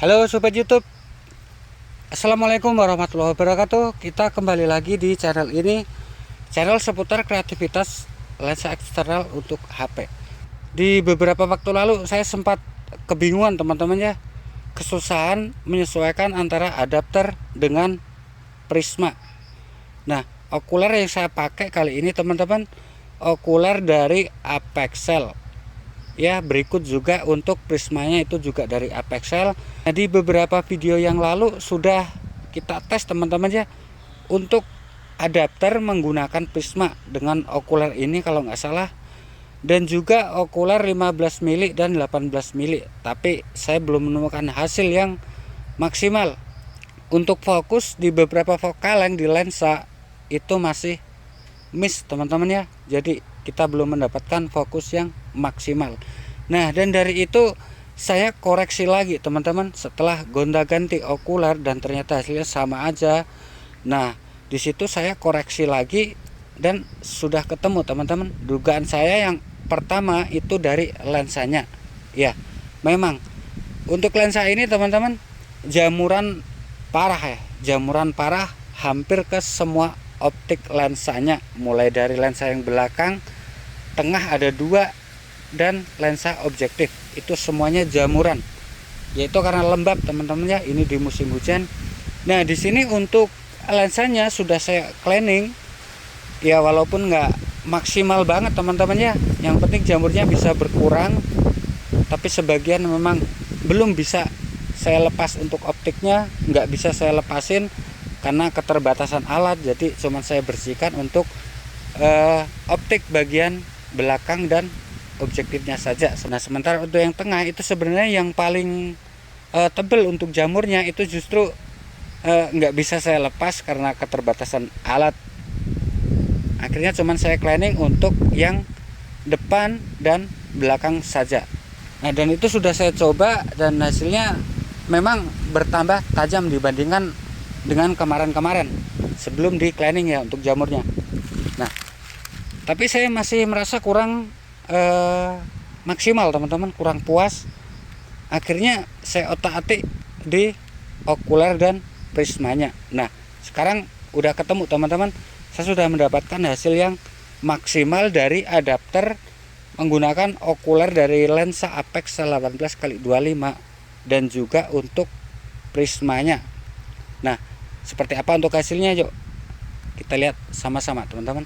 Halo Sobat YouTube, Assalamualaikum warahmatullahi wabarakatuh. Kita kembali lagi di channel ini, channel seputar kreativitas lensa eksternal untuk HP. Di beberapa waktu lalu saya sempat kebingungan teman-teman ya, kesusahan menyesuaikan antara adapter dengan prisma. Nah, okuler yang saya pakai kali ini teman-teman, okuler dari Apexel. Ya, berikut juga untuk prismanya itu juga dari Apexel. Nah, di beberapa video yang lalu sudah kita tes teman-teman ya, untuk adapter menggunakan prisma dengan okuler ini kalau nggak salah, dan juga okuler 15 mili dan 18 mili. Tapi saya belum menemukan hasil yang maksimal. Untuk fokus di beberapa fokaleng di lensa itu masih miss teman-teman ya. Jadi kita belum mendapatkan fokus yang maksimal. Nah, dan dari itu saya koreksi lagi teman-teman setelah gonta-ganti okuler dan ternyata hasilnya sama aja. Nah, di situ saya koreksi lagi dan sudah ketemu teman-teman. Dugaan saya yang pertama itu dari lensanya. Ya, memang untuk lensa ini teman-teman jamuran parah ya. Jamuran parah hampir ke semua optik lensanya, mulai dari lensa yang belakang, tengah ada dua, dan lensa objektif itu semuanya jamuran, yaitu karena lembab teman-teman ya, ini di musim hujan. Nah, di sini untuk lensanya sudah saya cleaning ya, walaupun nggak maksimal banget teman-teman ya, yang penting jamurnya bisa berkurang, tapi sebagian memang belum bisa saya lepas. Untuk optiknya nggak bisa saya lepasin karena keterbatasan alat, jadi cuma saya bersihkan untuk optik bagian belakang dan objektifnya saja. Nah, sementara untuk yang tengah itu sebenarnya yang paling tebal untuk jamurnya itu justru nggak bisa saya lepas karena keterbatasan alat. Akhirnya cuma saya cleaning untuk yang depan dan belakang saja. Nah, dan itu sudah saya coba dan hasilnya memang bertambah tajam dibandingkan dengan kemarin-kemarin sebelum di cleaning ya untuk jamurnya. Nah, tapi saya masih merasa kurang maksimal teman-teman, kurang puas. Akhirnya saya otak-atik di okuler dan prismanya. Nah, sekarang udah ketemu teman-teman, saya sudah mendapatkan hasil yang maksimal dari adapter menggunakan okuler dari lensa Apexel 18x25 dan juga untuk prismanya. Nah, seperti apa untuk hasilnya, yuk kita lihat sama-sama teman-teman.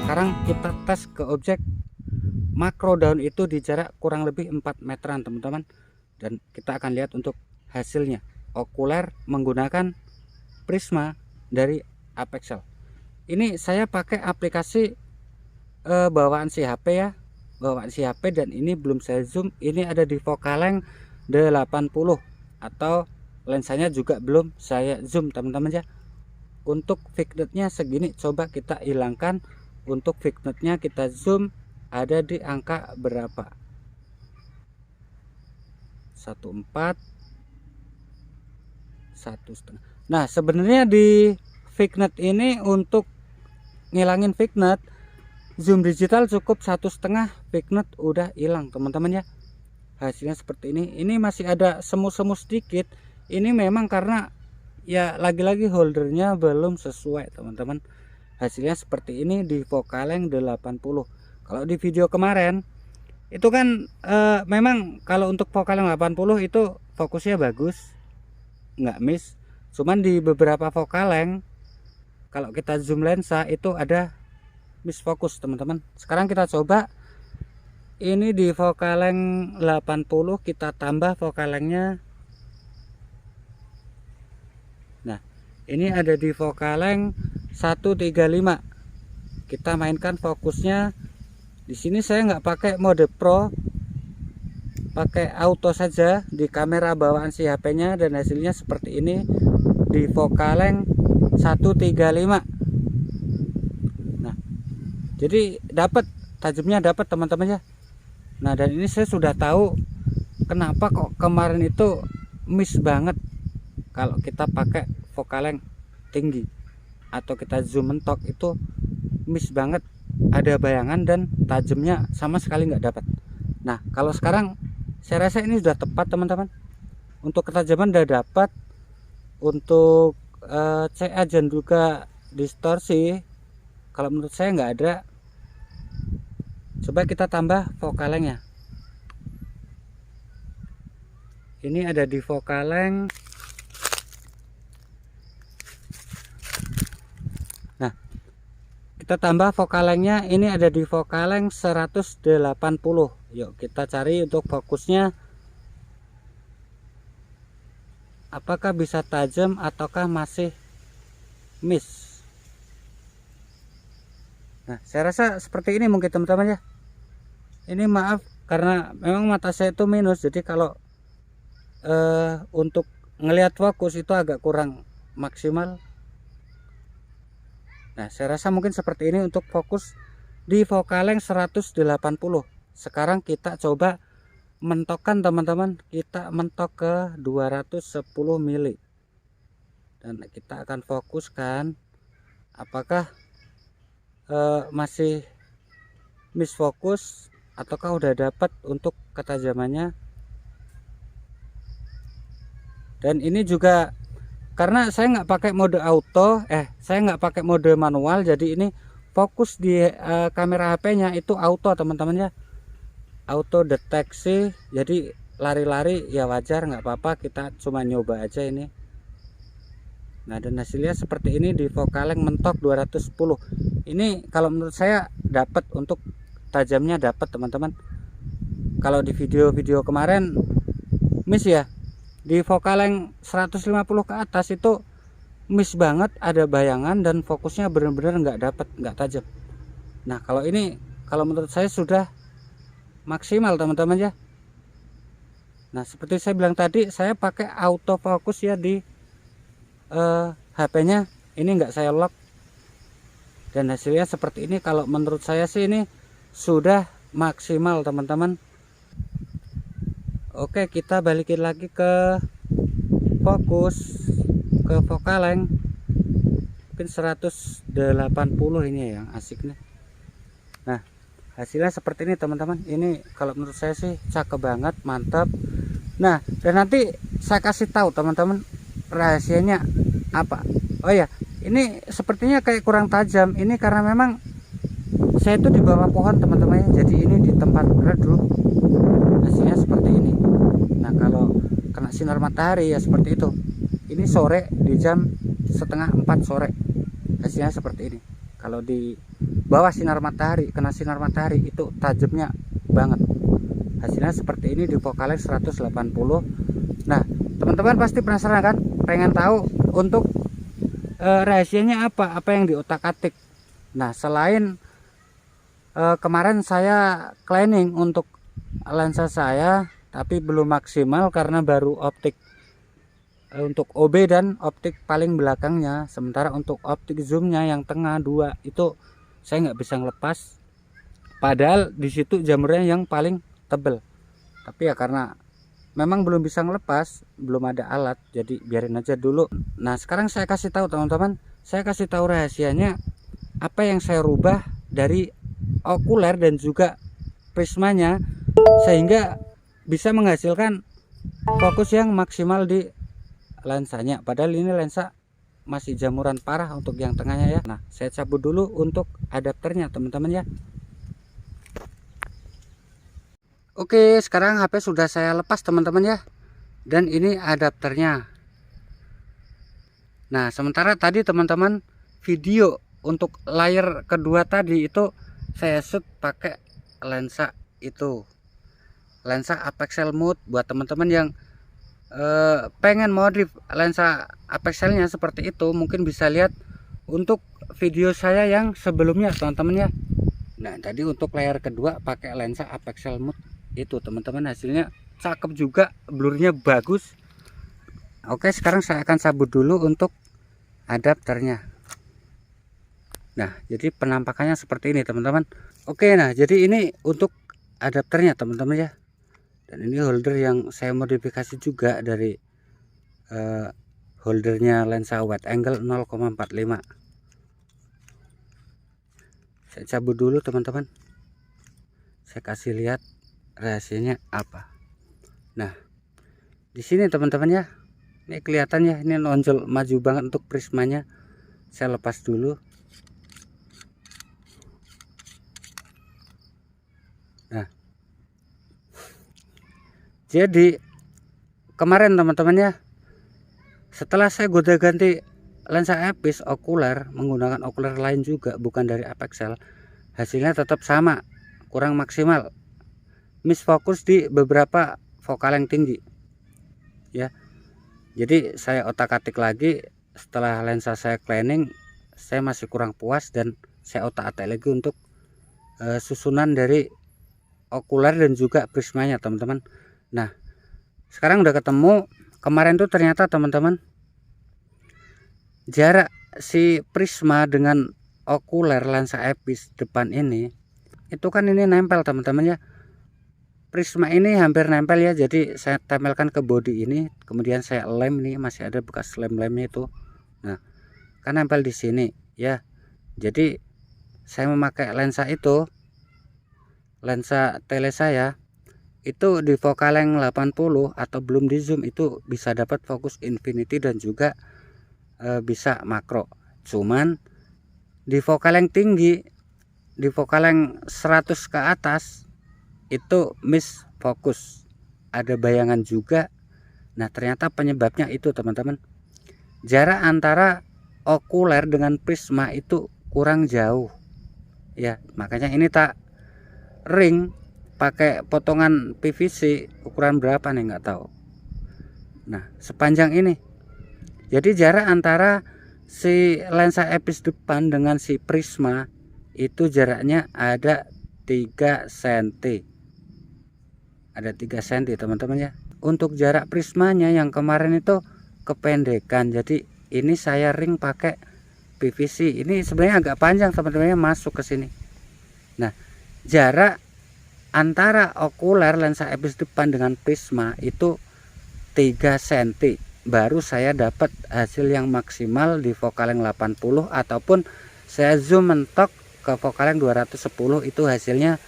Sekarang kita tes ke objek makro daun itu di jarak kurang lebih 4 meteran teman-teman, dan kita akan lihat untuk hasilnya. Okuler menggunakan prisma dari Apexel. Ini saya pakai aplikasi bawaan si HP ya, bawaan si HP, dan ini belum saya zoom. Ini ada di fokaleng 80 atau lensanya juga belum saya zoom teman-teman ya. Untuk vignetnya segini, coba kita hilangkan. Untuk vignetnya kita zoom ada di angka berapa? 1,4, 1,5. Nah, sebenarnya di vignet ini untuk ngilangin vignet, zoom digital cukup 1,5, vignet udah hilang teman-teman ya. Hasilnya seperti ini. Ini masih ada semu-semu sedikit. Ini memang karena ya lagi-lagi holdernya belum sesuai teman-teman. Hasilnya seperti ini di fokaleng 80. Kalau di video kemarin itu kan memang kalau untuk fokaleng 80 itu fokusnya bagus, nggak miss. Cuman di beberapa fokaleng kalau kita zoom lensa itu ada miss fokus teman-teman. Sekarang kita coba ini di fokaleng 80, kita tambah fokalengnya. Nah, ini ada di fokaleng 135. Kita mainkan fokusnya. Di sini saya nggak pakai mode pro, pakai auto saja di kamera bawaan si HP-nya, dan hasilnya seperti ini di fokaleng 135. Nah, jadi dapat tajamnya, dapat teman-teman ya. Nah, dan ini saya sudah tahu kenapa kok kemarin itu miss banget kalau kita pakai fokaleng tinggi atau kita zoom mentok itu miss banget, ada bayangan dan tajamnya sama sekali nggak dapat. Nah kalau sekarang saya rasa ini sudah tepat teman-teman, untuk ketajaman udah dapat, untuk CA dan juga distorsi kalau menurut saya nggak ada. Coba kita tambah focal length-nya. Ini ada di focal length. Nah kita tambah focal length-nya, ini ada di focal length 180. Yuk kita cari untuk fokusnya apakah bisa tajam ataukah masih miss. Nah saya rasa seperti ini mungkin teman-teman ya. Ini maaf karena memang mata saya itu minus, jadi kalau untuk ngelihat fokus itu agak kurang maksimal. Nah saya rasa mungkin seperti ini untuk fokus di focal length 180. Sekarang kita coba mentokkan teman-teman, kita mentok ke 210 mili dan kita akan fokuskan apakah masih miss fokus ataukah udah dapat untuk ketajamannya. Dan ini juga karena saya nggak pakai mode auto, saya nggak pakai mode manual, jadi ini fokus di kamera HP-nya itu auto teman-teman ya, auto deteksi. Jadi lari-lari ya wajar, nggak apa-apa, kita cuma nyoba aja ini. Nah dan hasilnya seperti ini di focal length mentok 210. Ini kalau menurut saya dapat, untuk tajamnya dapat teman-teman. Kalau di video-video kemarin miss ya, di focal length 150 ke atas itu miss banget, ada bayangan dan fokusnya benar-benar nggak dapat, nggak tajam. Nah kalau ini kalau menurut saya sudah maksimal teman-teman ya. Nah seperti saya bilang tadi, saya pakai autofocus ya di HP-nya, ini nggak saya lock dan hasilnya seperti ini. Kalau menurut saya sih ini sudah maksimal teman-teman. Oke kita balikin lagi ke fokus, ke focal length mungkin 180 ini yang asik nih. Nah hasilnya seperti ini teman-teman. Ini kalau menurut saya sih cakep banget, mantap. Nah dan nanti saya kasih tahu teman-teman rahasianya apa. Oh ya ini sepertinya kayak kurang tajam, ini karena memang saya itu di bawah pohon teman-teman ya, jadi ini di tempat redup, hasilnya seperti ini. Nah kalau kena sinar matahari ya seperti itu. Ini sore di jam 3:30 sore, hasilnya seperti ini. Kalau di bawah sinar matahari, kena sinar matahari itu tajamnya banget. Hasilnya seperti ini di focal length 180. Nah teman-teman pasti penasaran kan, pengen tahu untuk rahasianya apa yang di otak-atik. Nah selain kemarin saya cleaning untuk lensa saya, tapi belum maksimal karena baru optik untuk OB dan optik paling belakangnya. Sementara untuk optik zoomnya yang tengah 2 itu saya nggak bisa ngelepas, padahal di situ jamurnya yang paling tebel. Tapi ya karena memang belum bisa ngelepas, belum ada alat, jadi biarin aja dulu. Nah sekarang saya kasih tahu teman-teman, saya kasih tahu rahasianya apa yang saya rubah dari okuler dan juga prismanya sehingga bisa menghasilkan fokus yang maksimal di lensanya. Padahal ini lensa masih jamuran parah untuk yang tengahnya ya. Nah saya cabut dulu untuk adapternya teman-teman ya. Oke sekarang HP sudah saya lepas teman-teman ya, dan ini adapternya. Nah sementara tadi teman-teman video untuk layar kedua tadi itu saya shoot pakai lensa itu, lensa apexel mode. Buat teman-teman yang pengen modif lensa apexelnya seperti itu, mungkin bisa lihat untuk video saya yang sebelumnya teman-teman ya. Nah tadi untuk layar kedua pakai lensa apexel mode itu teman-teman, hasilnya cakep juga, blurnya bagus. Oke sekarang saya akan cabut dulu untuk adapternya. Nah jadi penampakannya seperti ini teman-teman. Oke nah jadi ini untuk adapternya teman-teman ya, dan ini holder yang saya modifikasi juga dari holdernya lensa wide angle 0,45. Saya cabut dulu teman-teman, saya kasih lihat rahasianya apa. Nah, di sini teman-teman ya, ini kelihatan ya, ini nonjol maju banget untuk prismanya. Saya lepas dulu. Nah, jadi kemarin teman-teman ya, setelah saya gonta-ganti lensa epis okuler menggunakan okuler lain juga, bukan dari Apexel, hasilnya tetap sama, kurang maksimal, miss fokus di beberapa vokal yang tinggi ya. Jadi saya otak-atik lagi, setelah lensa saya cleaning, saya masih kurang puas dan saya otak-atik lagi untuk susunan dari okuler dan juga prismanya teman-teman. Nah, sekarang udah ketemu. Kemarin tuh ternyata teman-teman, jarak si prisma dengan okuler lensa epis depan ini, itu kan ini nempel teman-teman ya. Prisma ini hampir nempel ya, jadi saya tempelkan ke bodi ini, kemudian saya lem, nih masih ada bekas lem-lemnya itu. Nah, kan nempel di sini ya. Jadi saya memakai lensa itu, lensa tele saya itu di focal length 80 atau belum di zoom itu bisa dapat fokus infinity dan juga bisa makro. Cuman di focal length tinggi, di focal length 100 ke atas itu miss fokus, ada bayangan juga. Nah, ternyata penyebabnya itu teman-teman, jarak antara okuler dengan prisma itu kurang jauh ya. Makanya ini tak ring pakai potongan PVC ukuran berapa nih nggak tahu. Nah, sepanjang ini. Jadi jarak antara si lensa epis depan dengan si prisma itu jaraknya ada 3 cm. Ada 3 cm teman-teman ya. Untuk jarak prismanya yang kemarin itu kependekan, jadi ini saya ring pakai PVC. Ini sebenarnya agak panjang teman-teman, masuk ke sini. Nah, jarak antara okuler lensa epis depan dengan prisma itu 3 cm, baru saya dapat hasil yang maksimal di focal length 80 ataupun saya zoom mentok ke focal length 210, itu hasilnya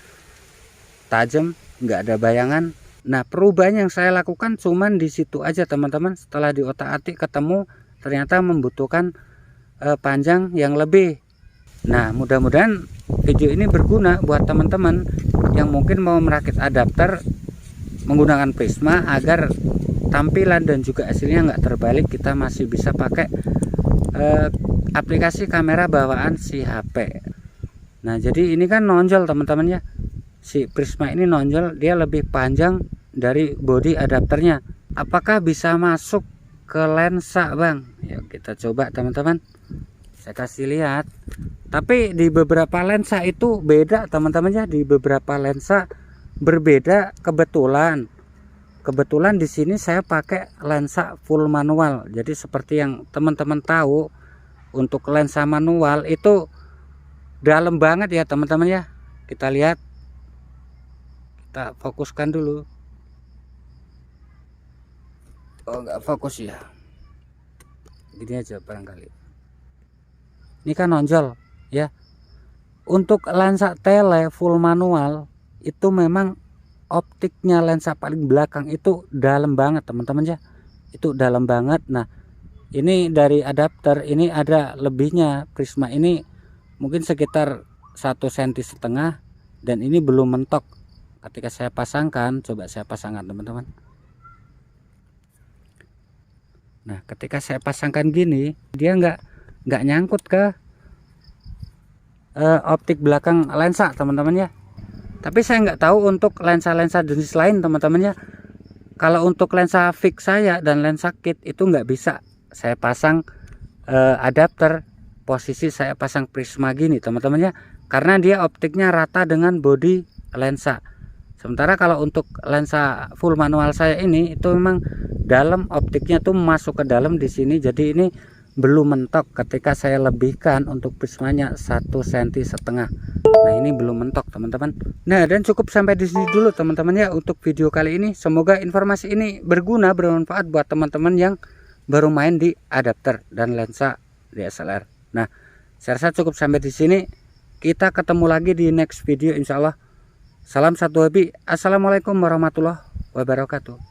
tajam, nggak ada bayangan. Nah, perubahan yang saya lakukan cuman di situ aja teman-teman. Setelah di otak-atik ketemu, ternyata membutuhkan panjang yang lebih. Nah, mudah-mudahan video ini berguna buat teman-teman yang mungkin mau merakit adapter menggunakan prisma agar tampilan dan juga hasilnya nggak terbalik. Kita masih bisa pakai aplikasi kamera bawaan si HP. Nah, jadi ini kan nonjol teman-teman ya. Si prisma ini nonjol, dia lebih panjang dari bodi adapternya. Apakah bisa masuk ke lensa bang? Yuk kita coba teman-teman, saya kasih lihat. Tapi di beberapa lensa itu beda teman-teman ya, di beberapa lensa berbeda. Kebetulan di sini saya pakai lensa full manual. Jadi seperti yang teman-teman tahu, untuk lensa manual itu dalam banget ya teman-teman ya. Kita lihat, kita fokuskan dulu. Oh, nggak fokus ya, gini aja barangkali. Ini kan nonjol ya. Untuk lensa tele full manual itu memang optiknya lensa paling belakang itu dalam banget teman-teman ya, itu dalam banget. Nah, ini dari adapter ini ada lebihnya, prisma ini mungkin sekitar 1,5 cm dan ini belum mentok. Ketika saya pasangkan, coba saya pasangkan teman-teman. Nah, ketika saya pasangkan gini, dia nggak nyangkut ke optik belakang lensa teman-teman ya. Tapi saya nggak tahu untuk lensa-lensa jenis lain teman-teman ya. Kalau untuk lensa fix saya dan lensa kit itu nggak bisa saya pasang adapter, posisi saya pasang prisma gini teman-teman ya, karena dia optiknya rata dengan bodi lensa. Sementara kalau untuk lensa full manual saya ini itu memang dalam optiknya tuh masuk ke dalam di sini, jadi ini belum mentok. Ketika saya lebihkan untuk prismanya 1,5 cm. Nah, ini belum mentok teman-teman. Nah, dan cukup sampai di sini dulu teman-teman ya untuk video kali ini. Semoga informasi ini berguna, bermanfaat buat teman-teman yang baru main di adapter dan lensa DSLR. Nah, saya rasa cukup sampai di sini. Kita ketemu lagi di next video insya Allah. Salam satu hobi. Assalamualaikum warahmatullahi wabarakatuh.